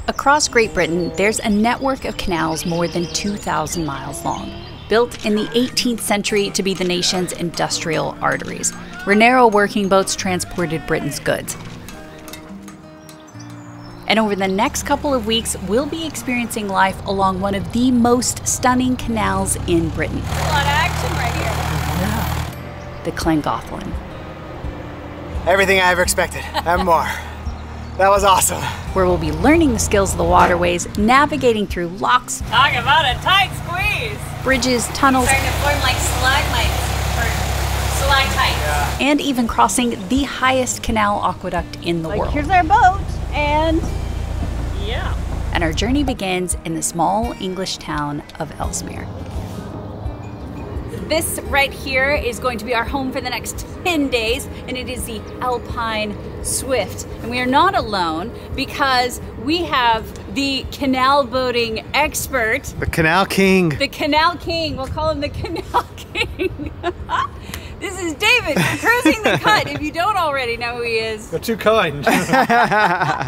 Across Great Britain, there's a network of canals more than 2,000 miles long, built in the 18th century to be the nation's industrial arteries, where narrow working boats transported Britain's goods. And over the next couple of weeks, we'll be experiencing life along one of the most stunning canals in Britain. A lot of action right here. The Llangollen. Everything I ever expected, and more. That was awesome. Where we'll be learning the skills of the waterways, navigating through locks. Talk about a tight squeeze. Bridges, tunnels. Starting to form like stalagmites or stalactites. Yeah. And even crossing the highest canal aqueduct in the world. Here's our boat, and yeah. And our journey begins in the small English town of Ellesmere. This right here is going to be our home for the next 10 days, and it is the Alpine Swift. And we are not alone because we have the canal boating expert. The Canal King. The Canal King. We'll call him the Canal King. This is David cruising the cut. If you don't already know who he is. You're too kind.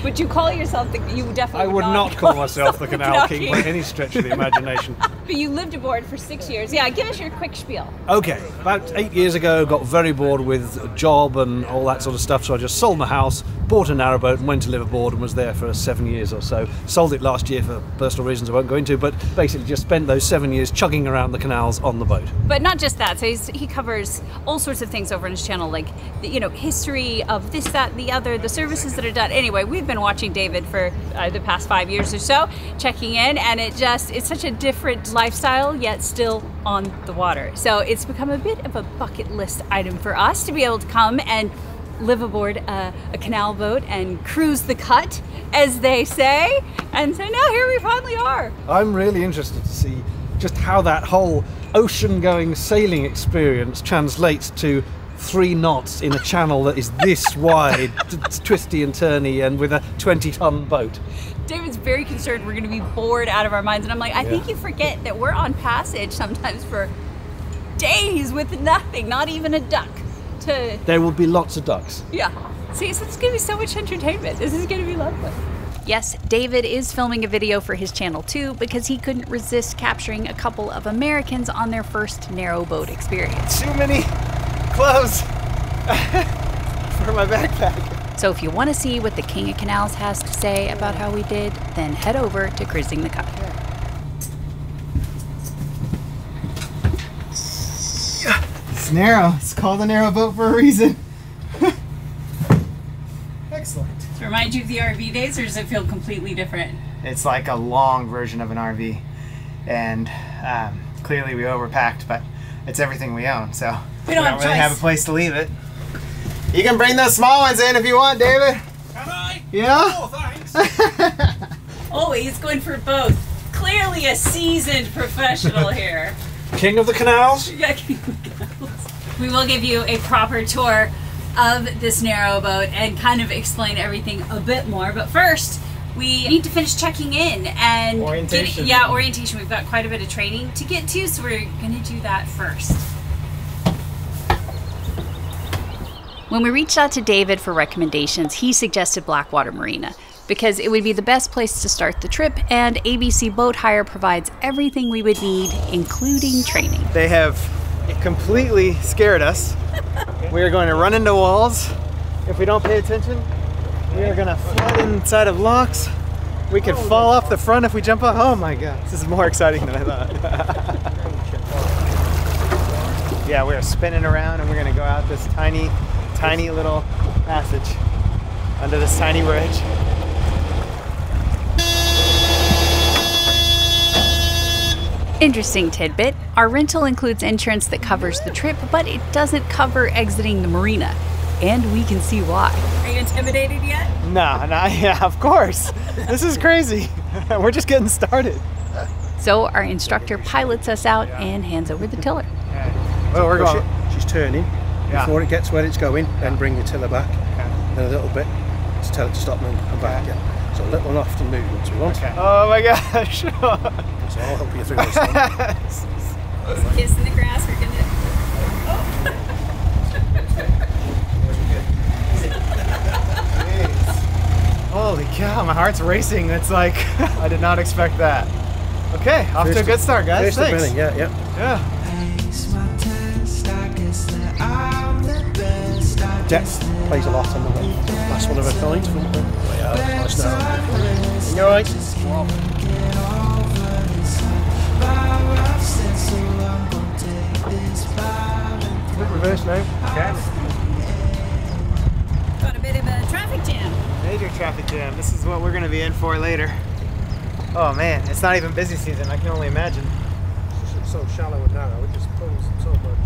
Would you call yourself the, you definitely I would not call myself the Canal King by any stretch of the imagination. But you lived aboard for 6 years. Yeah, give us your quick spiel. Okay, about 8 years ago, got very bored with a job and all that sort of stuff, so I just sold my house, bought a narrowboat and went to live aboard and was there for 7 years or so. Sold it last year for personal reasons I won't go into, but basically just spent those 7 years chugging around the canals on the boat. But not just that, so he covers all sorts of things over on his channel, like, you know, history of this, that, the other, the services that are done. Anyway, we've been watching David for the past 5 years or so, checking in, and it's such a different lifestyle, yet still on the water. So it's become a bit of a bucket list item for us to be able to come and live aboard a canal boat and cruise the cut, as they say. And so now here we finally are. I'm really interested to see just how that whole ocean-going sailing experience translates to 3 knots in a channel that is this wide, twisty and turny, and with a 20-ton boat. David's very concerned we're going to be bored out of our minds, and I'm like, I think you forget that we're on passage sometimes for days with nothing, not even a duck. There will be lots of ducks. Yeah. See, so it's going to be so much entertainment. This is going to be lovely. Yes, David is filming a video for his channel too because he couldn't resist capturing a couple of Americans on their first narrowboat experience. Too many clothes for my backpack. So if you want to see what the King of Canals has to say about how we did, then head over to Cruising the Cut. It's narrow. It's called a narrowboat for a reason. Excellent. To remind you of the RV days, or does it feel completely different? It's like a long version of an RV, and clearly we overpacked, but it's everything we own, so we don't really have a place to leave it. You can bring those small ones in if you want, David. Can I? Yeah? Oh, thanks. Oh, he's going for both. Clearly a seasoned professional here. King of the canals? Yeah, King of the Canals. We will give you a proper tour of this narrowboat and kind of explain everything a bit more. But first, we need to finish checking in and orientation. Orientation. We've got quite a bit of training to get to, so we're going to do that first. When we reached out to David for recommendations, he suggested Blackwater Marina because it would be the best place to start the trip, and ABC Boat Hire provides everything we would need, including training. They have completely scared us. We are going to run into walls if we don't pay attention. We are going to flood inside of locks. We could fall off the front if we jump off. Oh my god, this is more exciting than I thought. Yeah, we're spinning around and we're going to go out this tiny little passage under this tiny bridge. Interesting tidbit, our rental includes insurance that covers the trip, but it doesn't cover exiting the marina. And we can see why. Are you intimidated yet? No, yeah, of course. This is crazy. We're just getting started. So our instructor pilots us out and hands over the tiller. Well, we're going. She's turning. Yeah. Before it gets where it's going, then bring the tiller back. Then a little bit to tell it to stop and then come back again. So little often movements we want. Okay. Oh my gosh. So I'll help you through this one. Kiss in the grass, we're gonna... Holy cow, my heart's racing. It's like, I did not expect that. Okay, off to a good start, guys. Thanks. Yeah. Jet plays a lot on the last one of her kind. You alright? Reverse now. Got a bit of a traffic jam. Major traffic jam. This is what we're going to be in for later. Oh man, it's not even busy season. I can only imagine. It's so shallow and narrow, it just pulls so much.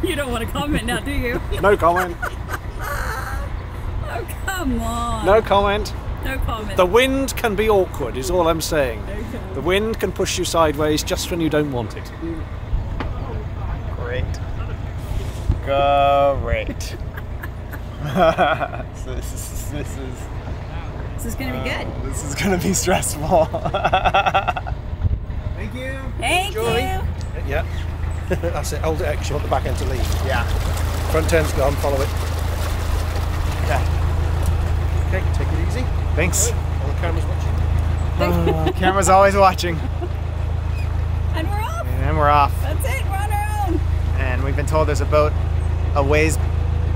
You don't want to comment now, do you? No comment. Oh, come on. No comment. No comment. The wind can be awkward, is all I'm saying. Okay. The wind can push you sideways just when you don't want it. Great. Great. This is going to be good. This is going to be stressful. Thank you. Thank you. Yeah. That's it. Hold it extra. You want the back end to leave. Yeah. Front end's gone. Follow it. Okay. Okay. Take it easy. Thanks. All the camera's watching. Camera's always watching. And we're off. And we're off. That's it. We're on our own. And we've been told there's a boat a ways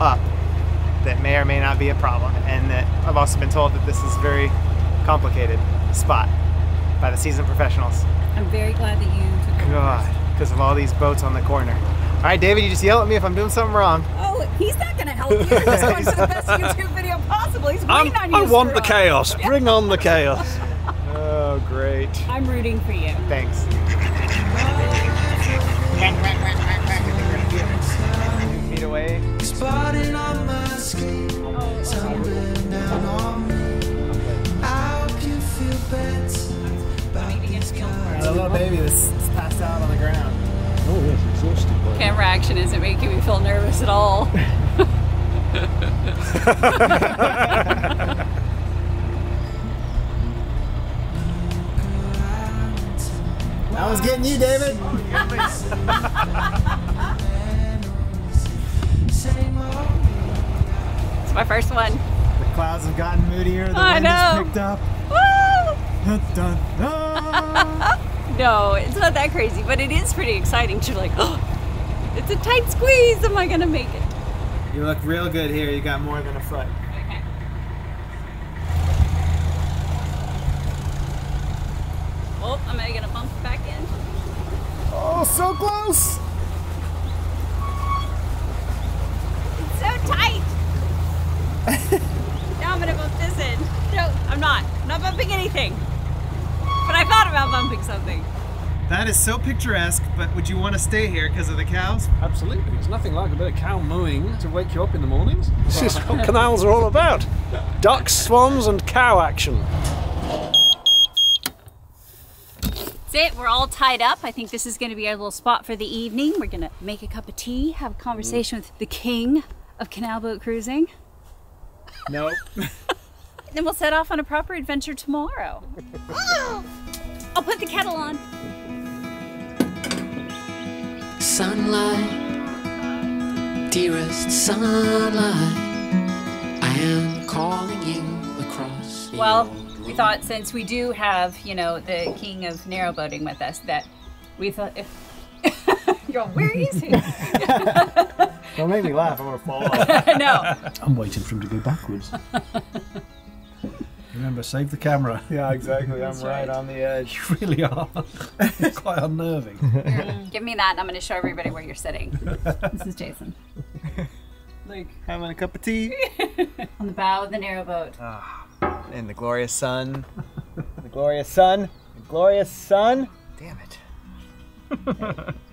up that may or may not be a problem, and that I've also been told that this is a very complicated spot by the seasoned professionals. I'm very glad that you took it. God, because of all these boats on the corner. All right, David, you just yell at me if I'm doing something wrong. Oh, he's not going to help you. He's going for the best YouTube video possible. He's waiting on you. I want the chaos. Bring on the chaos. Oh, great. I'm rooting for you. Thanks. 2 feet away. Spotting on my screen, tumbling down on me. I hope you feel better about these cards. The little baby was passed out on the ground. Oh, yes, exhausted. Camera action isn't making me feel nervous at all. I was getting you, David. It's my first one. The clouds have gotten moodier. The I wind know. has picked up. Woo! Dun, dun, dun. No, it's not that crazy, but it is pretty exciting. You're like, oh, it's a tight squeeze. Am I gonna make it? You look real good here. You got more than a foot. Okay. Oh, am I gonna bump back in? Oh, so close. It's so tight. Now I'm gonna bump this in. No, I'm not. I'm not bumping anything. But I thought about bumping something. That is so picturesque, but would you want to stay here because of the cows? Absolutely. There's nothing like a bit of cow mooing to wake you up in the mornings. This is what canals are all about. Ducks, swans and cow action. That's it. We're all tied up. I think this is going to be our little spot for the evening. We're going to make a cup of tea, have a conversation with the king of canal boat cruising. Nope. Then we'll set off on a proper adventure tomorrow. I'll put the kettle on. Sunlight, dearest sunlight, I am calling you across. Well, we thought since we do have, you know, the king of narrowboating with us, that we thought if you're all, where is he? Don't make me laugh. I'm gonna fall off. No. I'm waiting for him to go backwards. Remember, save the camera. Yeah, exactly. I'm right on the edge. You really are. It's quite unnerving. Give me that and I'm going to show everybody where you're sitting. This is Jason. Like having a cup of tea. On the bow of the narrowboat. In the glorious sun. The glorious sun. The glorious sun. Damn it.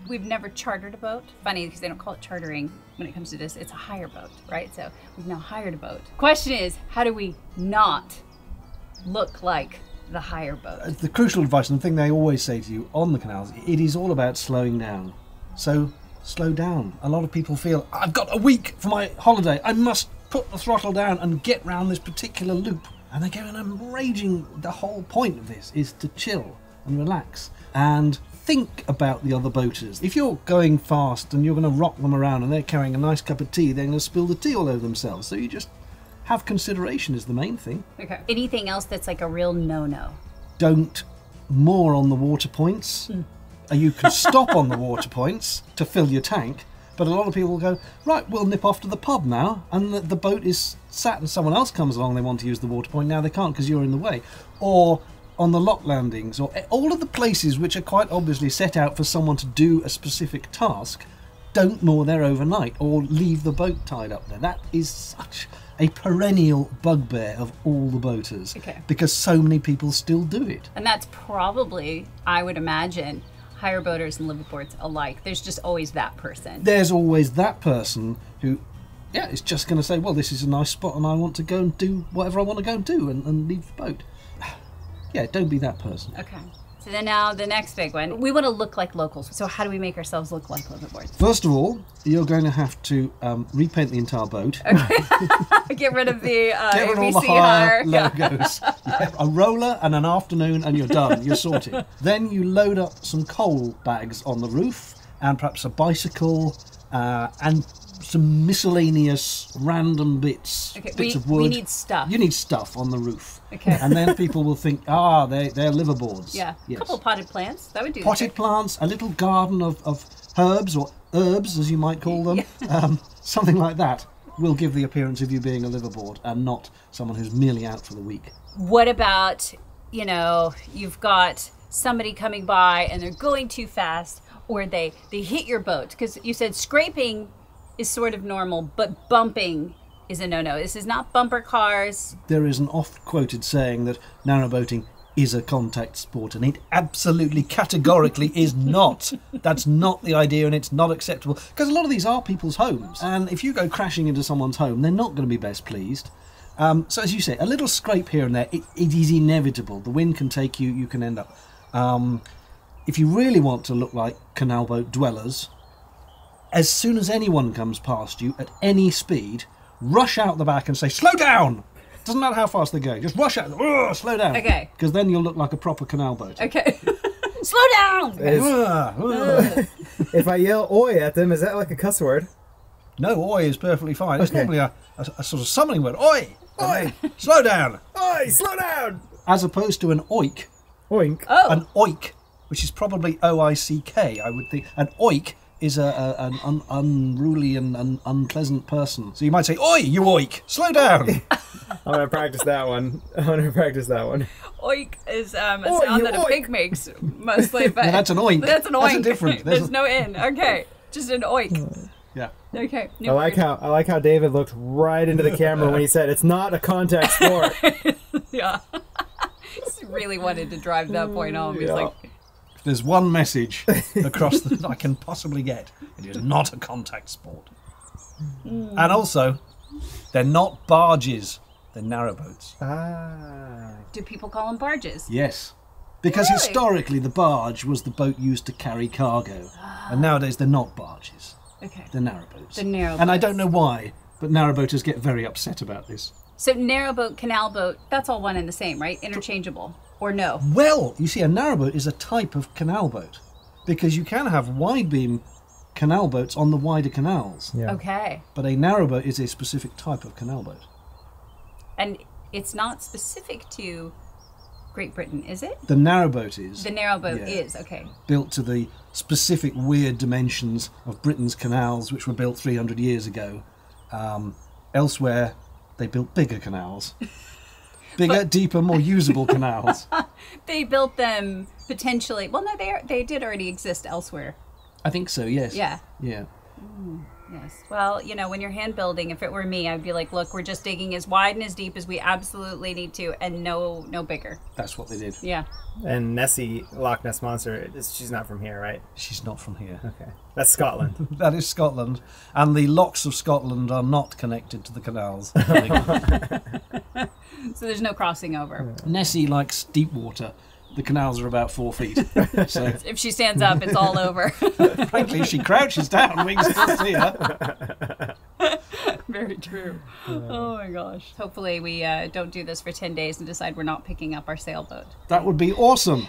We've never chartered a boat. Funny because they don't call it chartering when it comes to this. It's a hire boat, right? So we've now hired a boat. Question is, how do we not look like the hire boat? The crucial advice and the thing they always say to you on the canals, it is all about slowing down. So slow down. A lot of people feel, I've got a week for my holiday. I must put the throttle down and get round this particular loop. And they go and I'm raging. The whole point of this is to chill and relax and think about the other boaters. If you're going fast and you're going to rock them around and they're carrying a nice cup of tea, they're going to spill the tea all over themselves. So you just have consideration is the main thing. Okay. Anything else that's like a real no-no? Don't moor on the water points. You can stop on the water points to fill your tank, but a lot of people will go, right, we'll nip off to the pub now, and the boat is sat and someone else comes along, they want to use the water point, now they can't because you're in the way. Or on the lock landings, or all of the places which are quite obviously set out for someone to do a specific task, don't moor there overnight or leave the boat tied up there. That is such a perennial bugbear of all the boaters, because so many people still do it. And that's probably, I would imagine, hire boaters and liveaboards alike. There's just always that person. There's always that person who, is just going to say, well, this is a nice spot and I want to go and do whatever I want to go and do and leave the boat. Yeah, don't be that person. Okay. So then now the next big one. We want to look like locals. So how do we make ourselves look like liveaboards? First of all, you're going to have to repaint the entire boat. Okay. Get rid of the Get rid of all the ABC hire logos. A roller and an afternoon and you're done. You're sorted. Then you load up some coal bags on the roof and perhaps a bicycle and some miscellaneous random bits of wood. We need stuff. You need stuff on the roof. Okay. And then people will think, they're liveaboards. Yeah. Yes. A couple of potted plants. That would do. Potted plants, a little garden of herbs or herbs, as you might call them, something like that will give the appearance of you being a liveaboard and not someone who's merely out for the week. What about, you've got somebody coming by and they're going too fast, or they hit your boat? Because you said scraping is sort of normal, but bumping is a no-no. This is not bumper cars. There is an oft-quoted saying that narrowboating is a contact sport, and it absolutely categorically is not. That's not the idea, and it's not acceptable, because a lot of these are people's homes, and if you go crashing into someone's home, they're not going to be best pleased. So as you say, a little scrape here and there, it is inevitable. The wind can take you, you can end up. If you really want to look like canal boat dwellers, as soon as anyone comes past you at any speed, rush out the back and say, slow down! Doesn't matter how fast they're going, just rush out, slow down. Okay. Because then you'll look like a proper canal boat. Okay. Slow down! If I yell oi at them, is that like a cuss word? No, oi is perfectly fine. It's normally a sort of summoning word. Oi! Oi! Slow down! Oi, slow down! As opposed to an oik. Oink. Oh. An oik, which is probably O-I-C-K, I would think. An oik is an unruly and unpleasant person. So you might say, oi, you oik, slow down. I'm going to practice that one. Oik is a sound that a pig makes, mostly. But Yeah, that's an oink. That's an oink. That's a different. There's no in. Okay. Just an oik. Yeah. Okay. I like how David looked right into the camera when he said it's not a contact sport. Yeah. He really wanted to drive that point home. He's like, If there's one message across that I can possibly get, it is not a contact sport. And also, they're not barges, they're narrowboats. do people call them barges? Yes. Because Really? historically the barge was the boat used to carry cargo. And nowadays they're not barges. Okay. They're narrowboats. They're narrowboats. And I don't know why, but narrowboaters get very upset about this. So narrowboat, canal boat, that's all one and the same, right? Interchangeable. Or no? Well, you see, a narrowboat is a type of canal boat. Because you can have wide beam canal boats on the wider canals. Yeah. Okay. But a narrowboat is a specific type of canal boat. And it's not specific to Great Britain, is it? The narrowboat is. The narrowboat Yeah. is, okay. Built to the specific weird dimensions of Britain's canals, which were built 300 years ago. Elsewhere, they built bigger canals. Bigger, deeper, more usable canals. They built them potentially, well, no, they did already exist elsewhere. I think so, yes. Yeah. Yeah. Yes. Well, you know, when you're hand building, if it were me, I'd be like, look, we're just digging as wide and as deep as we absolutely need to, and no bigger. That's what they did. Yeah. And Nessie, Loch Ness Monster, she's not from here, right? She's not from here. Okay. That's Scotland. That is Scotland. And the locks of Scotland are not connected to the canals. So there's no crossing over. Nessie likes deep water. The canals are about 4 feet. So, If she stands up, it's all over. frankly, if she crouches down, we can still see her. Very true. Oh my gosh. Hopefully we don't do this for 10 days and decide we're not picking up our sailboat. That would be awesome.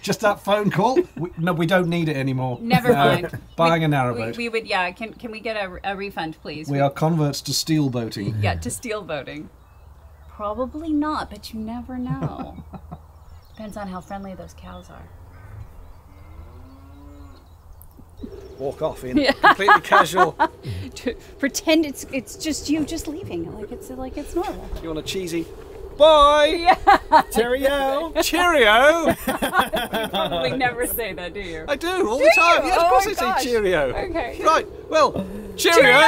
Just that phone call? No, we don't need it anymore. Never mind. Buying a narrowboat. We would, yeah. Can we get a refund, please? We are converts to steel boating. Yeah, to steel boating. Probably not, but you never know. Depends on how friendly those cows are. Walk off in completely casual. Pretend it's just you just leaving, like it's normal. You want a cheesy bye? Yeah. Cheerio! Cheerio! You probably never say that, do you? I do all the time. Yes, of course I say cheerio. Okay. Right. Well, cheerio.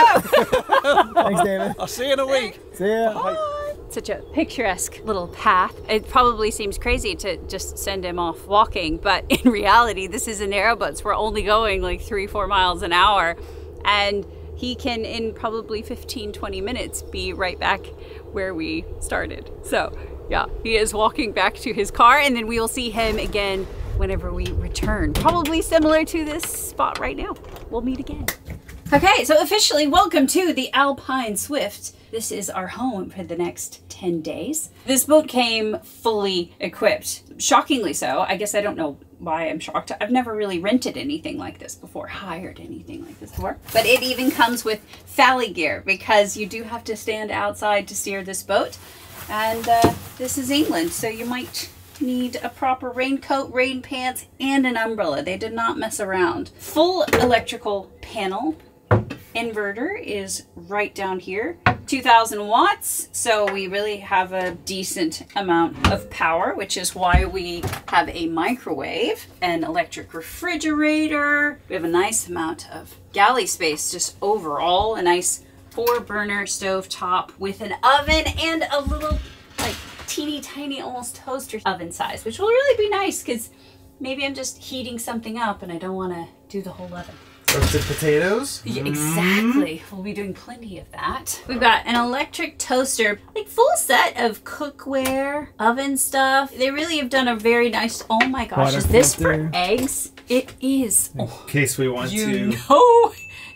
Thanks, David. I'll see you in a week. See ya. Bye. Such a picturesque little path. It probably seems crazy to just send him off walking, but in reality, this is a narrowboat. So we're only going like 3-4 miles an hour, and he can, in probably 15-20 minutes, be right back where we started. So yeah, he is walking back to his car, and then we will see him again whenever we return. Probably similar to this spot right now. We'll meet again. Okay, so officially welcome to the Alpine Swift. This is our home for the next 10 days. This boat came fully equipped. Shockingly so. I guess I don't know why I'm shocked. I've never really rented anything like this before, hired anything like this before. But it even comes with Fally gear, because you do have to stand outside to steer this boat. And this is England, so you might need a proper raincoat, rain pants, and an umbrella. They did not mess around. Full electrical panel. Inverter is right down here, 2000 watts, so we really have a decent amount of power, which is why we have a microwave, an electric refrigerator. We have a nice amount of galley space just overall, a nice 4-burner stove top with an oven and a little like teeny tiny almost toaster oven size, which will really be nice because maybe I'm just heating something up and I don't want to do the whole oven. Roasted potatoes? Yeah, exactly. We'll be doing plenty of that. We've got an electric toaster, like full set of cookware, oven stuff. They really have done a very nice, oh my gosh, Water is this filter. for eggs? It is. In case we want You to. know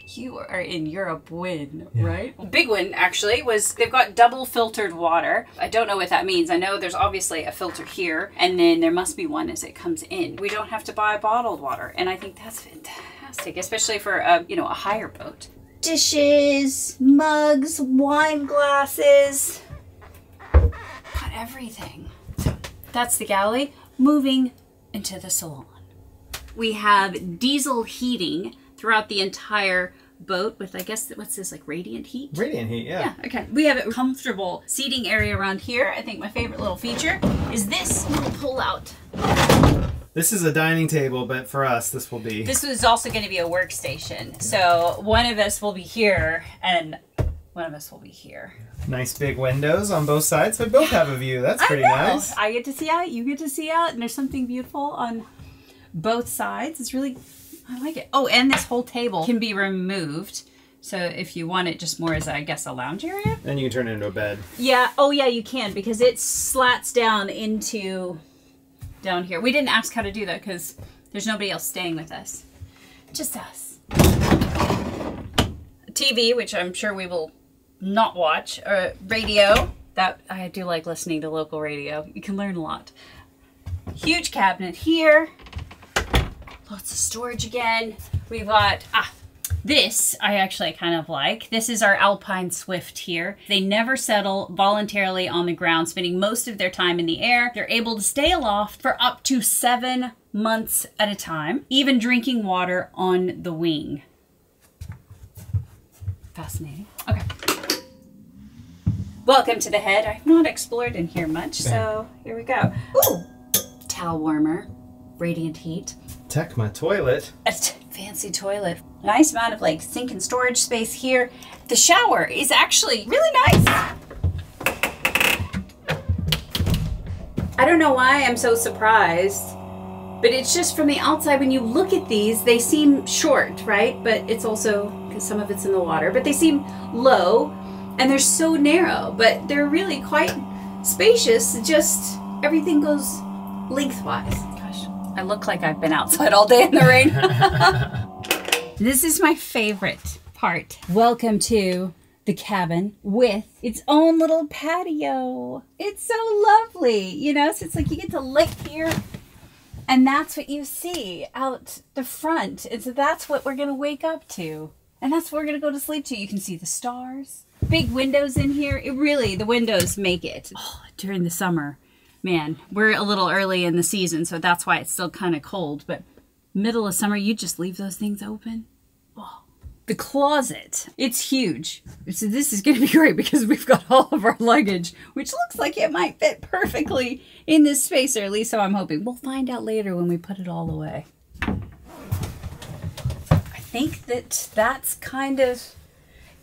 you are in Europe Wynn, right? Big one actually was they've got double filtered water. I don't know what that means. I know there's obviously a filter here, and then there must be one as it comes in. We don't have to buy bottled water, and I think that's fantastic, especially for a higher boat. Dishes, mugs, wine glasses, got everything. So that's the galley. Moving into the salon. We have diesel heating throughout the entire boat with, I guess, what's this, like radiant heat? Radiant heat, yeah. Yeah, okay. We have a comfortable seating area around here. I think my favorite little feature is this little pull-out. This is a dining table, but for us, this will be... This was also going to be a workstation. So one of us will be here and one of us will be here. Nice big windows on both sides, so we both have a view. That's pretty nice. I get to see out, you get to see out, and there's something beautiful on both sides. It's really... I like it. Oh, and this whole table can be removed. So if you want it just more as, I guess, a lounge area. Then you can turn it into a bed. Yeah. Oh, yeah, you can, because it slats down into down here. We didn't ask how to do that because there's nobody else staying with us. Just us. TV, which I'm sure we will not watch. Radio. That I do like listening to local radio. You can learn a lot. Huge cabinet here. Lots of storage again. We've got, this I actually kind of like. This is our Alpine Swift here. They never settle voluntarily on the ground, spending most of their time in the air. They're able to stay aloft for up to 7 months at a time, even drinking water on the wing. Fascinating. Okay. Welcome to the head. I've not explored in here much, so here we go. Ooh, towel warmer, radiant heat. Tecma toilet. A fancy toilet. Nice amount of like sink and storage space here. The shower is actually really nice. I don't know why I'm so surprised, but it's just from the outside when you look at these, they seem short, right? But it's also, because some of it's in the water, but they seem low and they're so narrow, but they're really quite spacious. Just everything goes lengthwise. I look like I've been outside all day in the rain. This is my favorite part. Welcome to the cabin with its own little patio. It's so lovely, you know, so it's like you get to live here and that's what you see out the front. And so that's what we're gonna wake up to. And that's what we're gonna go to sleep to. You can see the stars. Big windows in here. It really, the windows make it. Oh, during the summer, man, we're a little early in the season, so that's why it's still kind of cold. But middle of summer, you just leave those things open. Oh. The closet, it's huge. So this is gonna be great because we've got all of our luggage, which looks like it might fit perfectly in this space, or at least so I'm hoping. We'll find out later when we put it all away. I think that's kind of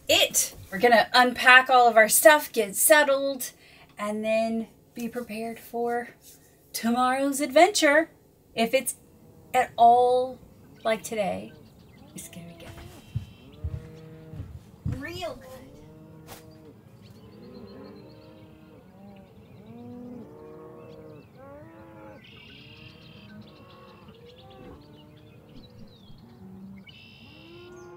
it. We're gonna unpack all of our stuff, get settled, and then be prepared for tomorrow's adventure. If it's at all like today, it's gonna be good. Real good.